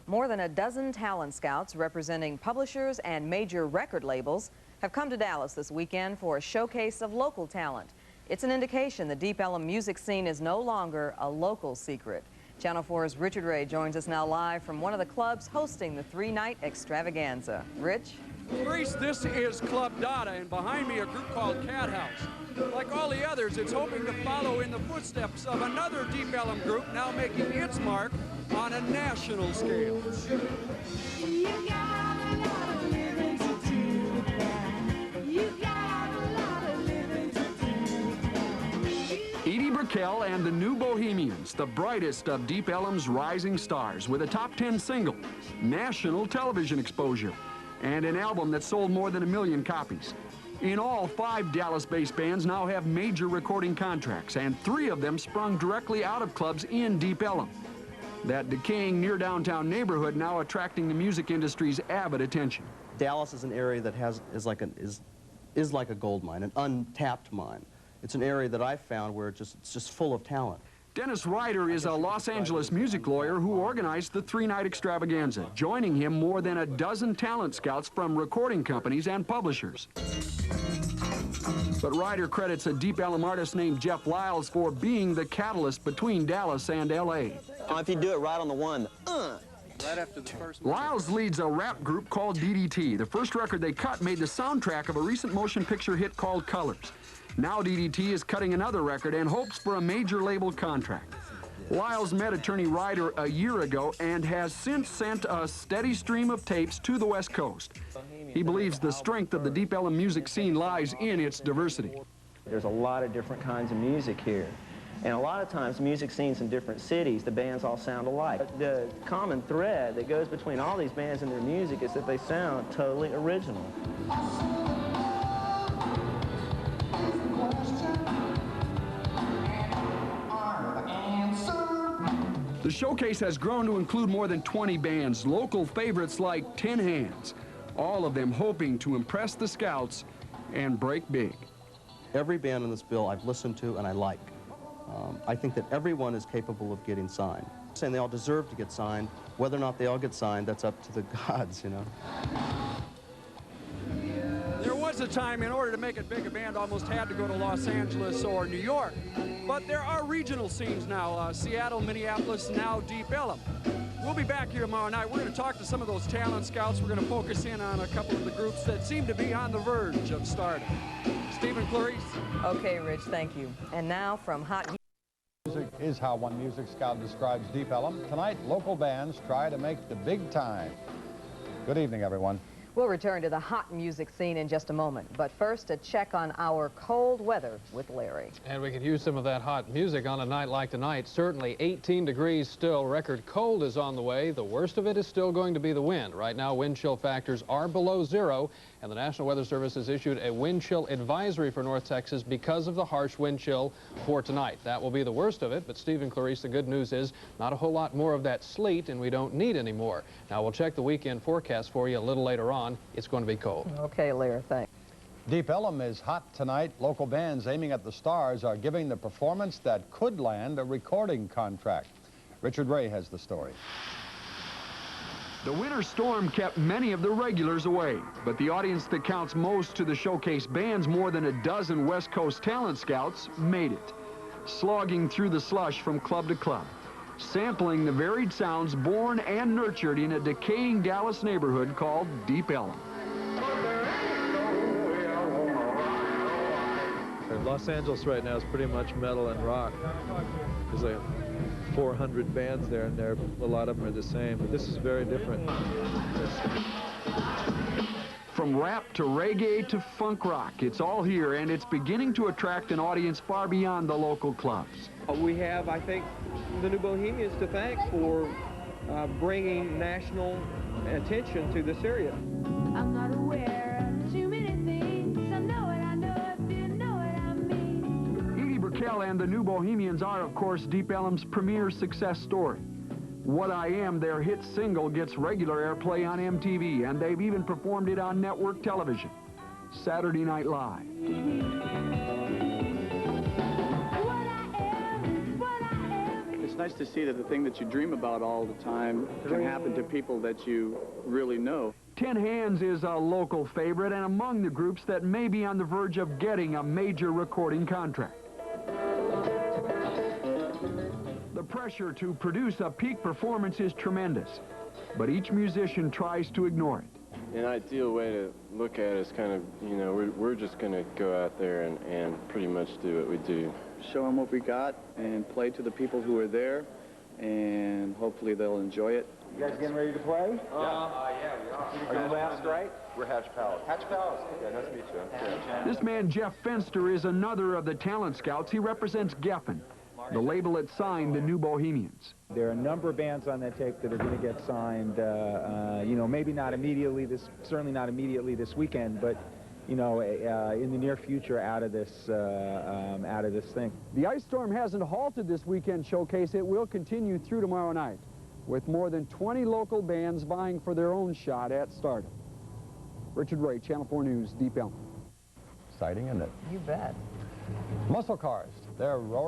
More than a dozen talent scouts representing publishers and major record labels have come to Dallas this weekend for a showcase of local talent. It's an indication the Deep Ellum music scene is no longer a local secret. Channel 4's Richard Ray joins us now live from one of the clubs hosting the three-night extravaganza. Rich? Grace, this is Club Dada, and behind me a group called Cat House. Like all the others, it's hoping to follow in the footsteps of another Deep Ellum group now making its mark on a national scale. Edie Brickell and the New Bohemians, the brightest of Deep Ellum's rising stars, with a top 10 single, national television exposure, and an album that sold more than 1 million copies. In all, 5 Dallas-based bands now have major recording contracts, and 3 of them sprung directly out of clubs in Deep Ellum. That decaying near-downtown neighborhood now attracting the music industry's avid attention. Dallas is an area that is like a gold mine, an untapped mine. It's an area that I've found where it's just full of talent. Dennis Ryder is a Los Angeles music lawyer who organized the three-night extravaganza. Joining him, more than a dozen talent scouts from recording companies and publishers. But Ryder credits a Deep Ellum artist named Jeff Lyles for being the catalyst between Dallas and L.A. If you do it right on the one, Right after the first Lyles leads a rap group called DDT. The first record they cut made the soundtrack of a recent motion picture hit called Colors. Now DDT is cutting another record and hopes for a major label contract. Lyles met attorney Ryder a year ago and has since sent a steady stream of tapes to the West Coast. He believes the strength of the Deep Ellum music scene lies in its diversity. there's a lot of different kinds of music here. And a lot of times, music scenes in different cities, the bands all sound alike. The common thread that goes between all these bands and their music is that they sound totally original. The showcase has grown to include more than 20 bands, local favorites like Tin Hands, all of them hoping to impress the scouts and break big. Every band in this bill I've listened to and I like. I think that everyone is capable of getting signed. I'm saying they all deserve to get signed. Whether or not they all get signed, that's up to the gods, you know. There was a time, in order to make it big, a band almost had to go to Los Angeles or New York. But there are regional scenes now, Seattle, Minneapolis, now Deep Ellum. We'll be back here tomorrow night. We're going to talk to some of those talent scouts. We're going to focus in on a couple of the groups that seem to be on the verge of stardom. Stephen Clarice. Okay, Rich, thank you. And now from Hot Music is how one music scout describes Deep Ellum. Tonight, local bands try to make the big time. Good evening, everyone. We'll return to the hot music scene in just a moment. But first, a check on our cold weather with Larry. And we could use some of that hot music on a night like tonight. Certainly 18 degrees still. Record cold is on the way. The worst of it is still going to be the wind. Right now, wind chill factors are below zero. And the National Weather Service has issued a wind chill advisory for North Texas because of the harsh wind chill for tonight. That will be the worst of it. But Stephen Clarice, the good news is not a whole lot more of that sleet, and we don't need any more. Now, we'll check the weekend forecast for you a little later on. It's going to be cold. Okay, Larry, thanks. Deep Ellum is hot tonight. Local bands aiming at the stars are giving the performance that could land a recording contract. Richard Ray has the story. The winter storm kept many of the regulars away, but the audience that counts most to the showcase bands, more than a dozen West Coast talent scouts, made it, slogging through the slush from club to club, sampling the varied sounds born and nurtured in a decaying Dallas neighborhood called Deep Ellum. Los Angeles right now is pretty much metal and rock. There's like 400 bands there, and a lot of them are the same, but this is very different. From rap to reggae to funk rock, it's all here, and it's beginning to attract an audience far beyond the local clubs. We have, I think, the New Bohemians to thank for bringing national attention to this area. I'm not aware of too many things. I know what I know if you know what I mean. Edie Brickell and the New Bohemians are, of course, Deep Ellum's premier success story. What I Am, their hit single, gets regular airplay on MTV, and they've even performed it on network television, Saturday Night Live. it's nice to see that the thing that you dream about all the time can happen to people that you really know. Tin Hands is a local favorite and among the groups that may be on the verge of getting a major recording contract. The pressure to produce a peak performance is tremendous, but each musician tries to ignore it. An ideal way to look at it is kind of, you know, we're just going to go out there and pretty much do what we do. Show them what we got and play to the people who are there, and hopefully they'll enjoy it. You guys getting ready to play? Yeah, we are. Are you last right? We're Hatch Palace. Hatch Palace. Yeah, nice to meet you. This man, Jeff Fenster, is another of the talent scouts. He represents Geffen, the label that signed the New Bohemians. There are a number of bands on that tape that are going to get signed, you know, maybe not immediately, certainly not immediately this weekend, but, you know, in the near future out of this thing. The ice storm hasn't halted this weekend showcase. It will continue through tomorrow night, with more than 20 local bands vying for their own shot at stardom. Richard Ray, Channel 4 News, Deep Ellum. Exciting, isn't it? You bet. Muscle cars. They're